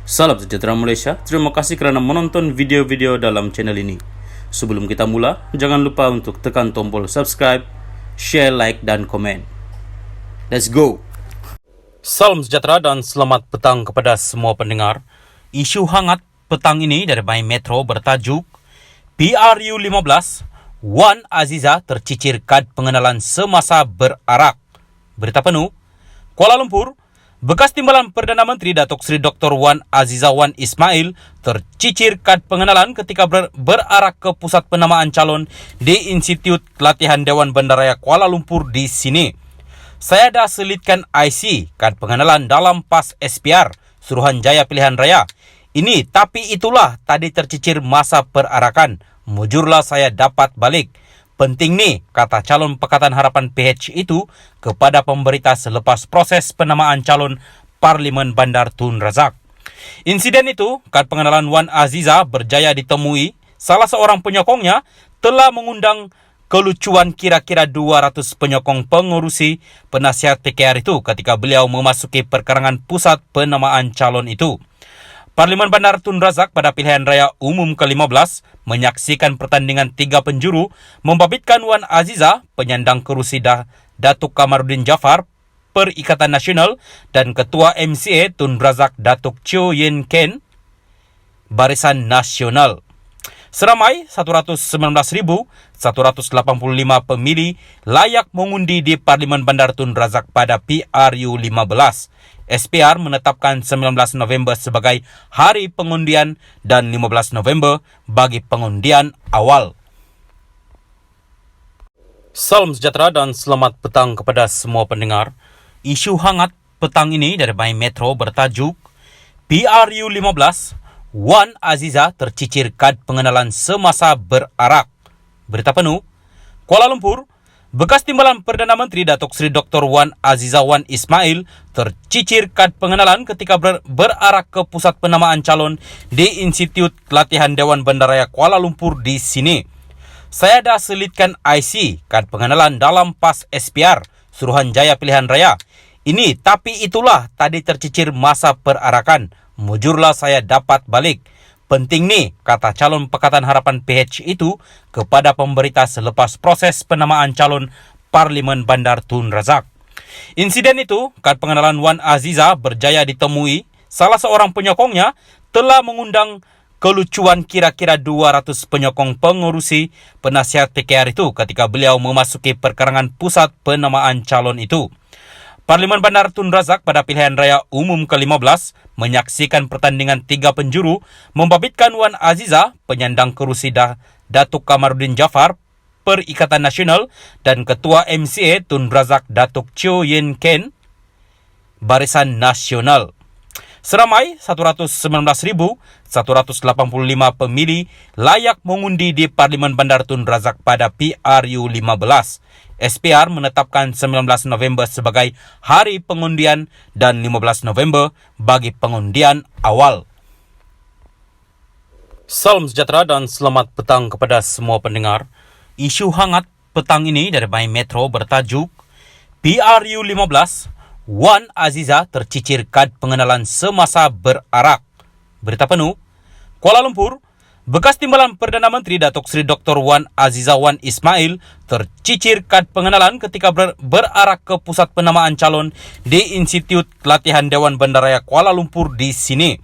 Salam sejahtera Malaysia, terima kasih kerana menonton video-video dalam channel ini. Sebelum kita mula, jangan lupa untuk tekan tombol subscribe, share, like, dan komen. Let's go! Salam sejahtera dan selamat petang kepada semua pendengar. Isu hangat petang ini dari My Metro bertajuk PRU15, Wan Aziza tercicir kad pengenalan semasa berarak. Berita penuh, Kuala Lumpur, bekas Timbalan Perdana Menteri Datuk Seri Dr. Wan Aziza Wan Ismail tercicir kad pengenalan ketika berarak ke pusat penamaan calon di Institut Latihan Dewan Bandaraya Kuala Lumpur di sini. Saya dah selitkan IC, kad pengenalan dalam pas SPR, Suruhanjaya Pilihan Raya. Ini tapi itulah tadi tercicir masa perarakan. Mujurlah saya dapat balik. Penting nih, kata calon Pakatan Harapan PH itu kepada pemberita selepas proses penamaan calon Parlimen Bandar Tun Razak. Insiden itu, kad pengenalan Wan Aziza berjaya ditemui. Salah seorang penyokongnya telah mengundang kelucuan kira-kira 200 penyokong pengurusi penasihat PKR itu ketika beliau memasuki perkarangan pusat penamaan calon itu. Parlimen Bandar Tun Razak pada pilihan raya umum ke-15 menyaksikan pertandingan 3 penjuru membabitkan Wan Aziza, penyandang kerusi Datuk Kamarudin Jaafar, Perikatan Nasional, dan Ketua MCA Tun Razak Datuk Cheo Yen Ken, Barisan Nasional. Seramai 119,185 pemilih layak mengundi di Parlimen Bandar Tun Razak pada PRU15. SPR menetapkan 19 November sebagai hari pengundian dan 15 November bagi pengundian awal. Salam sejahtera dan selamat petang kepada semua pendengar. Isu hangat petang ini dari My Metro bertajuk PRU15, Wan Aziza tercicir kad pengenalan semasa berarak. Berita penuh, Kuala Lumpur, bekas Timbalan Perdana Menteri Datuk Seri Dr. Wan Aziza Wan Ismail tercicir kad pengenalan ketika berarak ke pusat penamaan calon di Institut Latihan Dewan Bandaraya Kuala Lumpur di sini. Saya dah selitkan IC, kad pengenalan dalam pas SPR, Suruhanjaya Pilihan Raya. Ini tapi itulah tadi tercicir masa perarakan. Mujurlah saya dapat balik. Penting nih, kata calon Pakatan Harapan PH itu kepada pemberita selepas proses penamaan calon Parlimen Bandar Tun Razak. Insiden itu, kad pengenalan Wan Aziza berjaya ditemui. Salah seorang penyokongnya telah mengundang kelucuan kira-kira 200 penyokong pengurusi penasihat PKR itu ketika beliau memasuki perkarangan pusat penamaan calon itu. Parlimen Bandar Tun Razak pada pilihan raya umum ke-15 menyaksikan pertandingan 3 penjuru membabitkan Wan Aziza, penyandang kerusi Datuk Kamarudin Jaafar, Perikatan Nasional, dan Ketua MCA Tun Razak Datuk Cheo Yen Ken, Barisan Nasional. Seramai 119,185 pemilih layak mengundi di Parlimen Bandar Tun Razak pada PRU15. SPR menetapkan 19 November sebagai hari pengundian dan 15 November bagi pengundian awal. Salam sejahtera dan selamat petang kepada semua pendengar. Isu hangat petang ini dari My Metro bertajuk PRU15, Wan Aziza tercicir kad pengenalan semasa berarak. Berita penuh, Kuala Lumpur, bekas Timbalan Perdana Menteri Datuk Seri Dr. Wan Aziza Wan Ismail tercicir kad pengenalan ketika berarak ke pusat penamaan calon di Institut Latihan Dewan Bandaraya Kuala Lumpur di sini.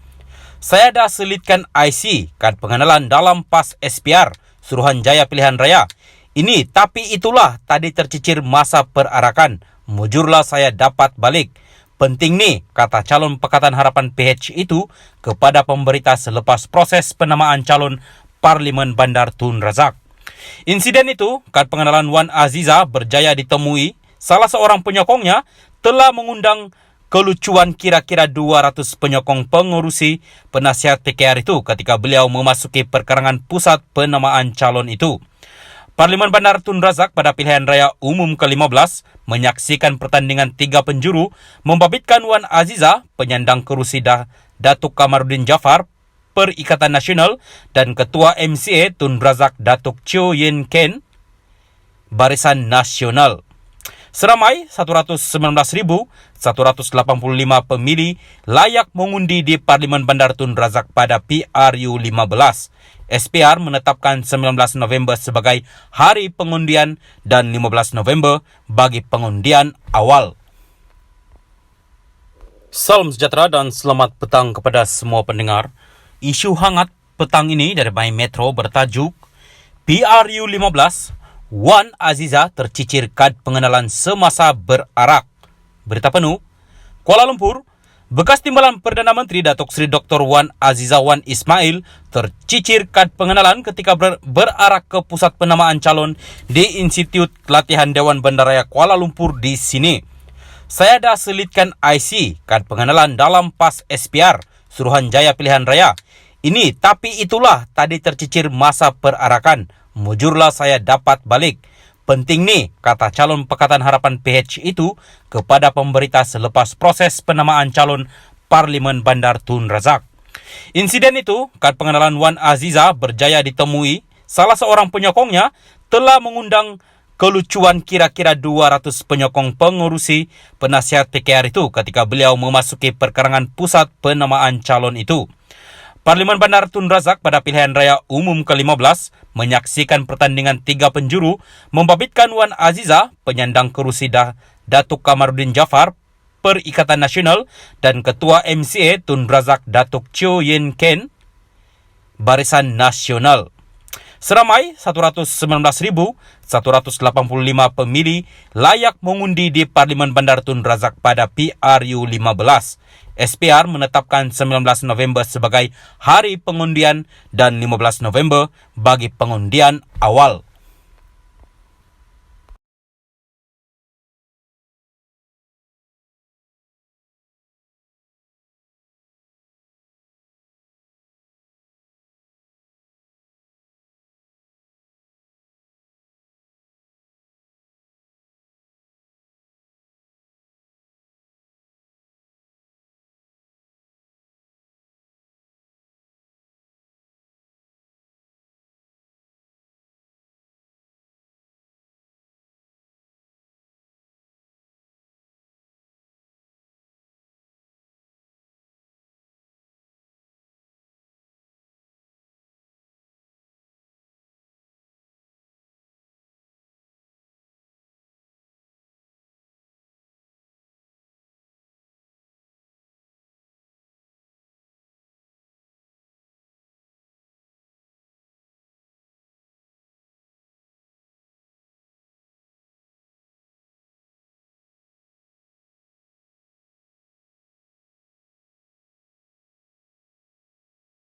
Saya dah selitkan IC, kad pengenalan dalam pas SPR, Suruhanjaya Pilihan Raya. Ini tapi itulah tadi tercicir masa perarakan. Mujurlah saya dapat balik. Penting nih, kata calon Pakatan Harapan PH itu kepada pemberita selepas proses penamaan calon Parlimen Bandar Tun Razak. Insiden itu, kad pengenalan Wan Aziza berjaya ditemui. Salah seorang penyokongnya telah mengundang kelucuan kira-kira 200 penyokong pengurusi penasihat PKR itu ketika beliau memasuki perkarangan pusat penamaan calon itu. Parlimen Bandar Tun Razak pada pilihan raya umum ke-15 menyaksikan pertandingan 3 penjuru membabitkan Wan Aziza, penyandang kerusi Datuk Kamarudin Jaafar, Perikatan Nasional, dan Ketua MCA Tun Razak Datuk Cheo Yen Ken, Barisan Nasional. Seramai 119.185 pemilih layak mengundi di Parlimen Bandar Tun Razak pada PRU 15. SPR menetapkan 19 November sebagai hari pengundian dan 15 November bagi pengundian awal. Salam sejahtera dan selamat petang kepada semua pendengar. Isu hangat petang ini dari My Metro bertajuk PRU 15, Wan Aziza tercicir kad pengenalan semasa berarak. Berita penuh, Kuala Lumpur, bekas Timbalan Perdana Menteri Datuk Seri Dr. Wan Aziza Wan Ismail tercicir kad pengenalan ketika berarak ke pusat penamaan calon di Institut Latihan Dewan Bandaraya Kuala Lumpur di sini. Saya dah selitkan IC, kad pengenalan dalam pas SPR, Suruhanjaya Pilihan Raya. Ini, tapi itulah tadi tercicir masa perarakan. Mujurlah saya dapat balik. Penting nih, kata calon Pakatan Harapan PH itu kepada pemberita selepas proses penamaan calon Parlimen Bandar Tun Razak. Insiden itu, kad pengenalan Wan Aziza berjaya ditemui. Salah seorang penyokongnya telah mengundang kelucuan kira-kira 200 penyokong pengurusi penasihat PKR itu ketika beliau memasuki perkarangan pusat penamaan calon itu. Parlimen Bandar Tun Razak pada pilihan raya umum ke-15 menyaksikan pertandingan 3 penjuru membabitkan Wan Aziza, penyandang kerusi Datuk Kamarudin Jafar, Perikatan Nasional, dan Ketua MCA Tun Razak Datuk Cheo Yen Ken, Barisan Nasional. Seramai 119.185 pemilih layak mengundi di Parlimen Bandar Tun Razak pada PRU 15. SPR menetapkan 19 November sebagai hari pengundian dan 15 November bagi pengundian awal.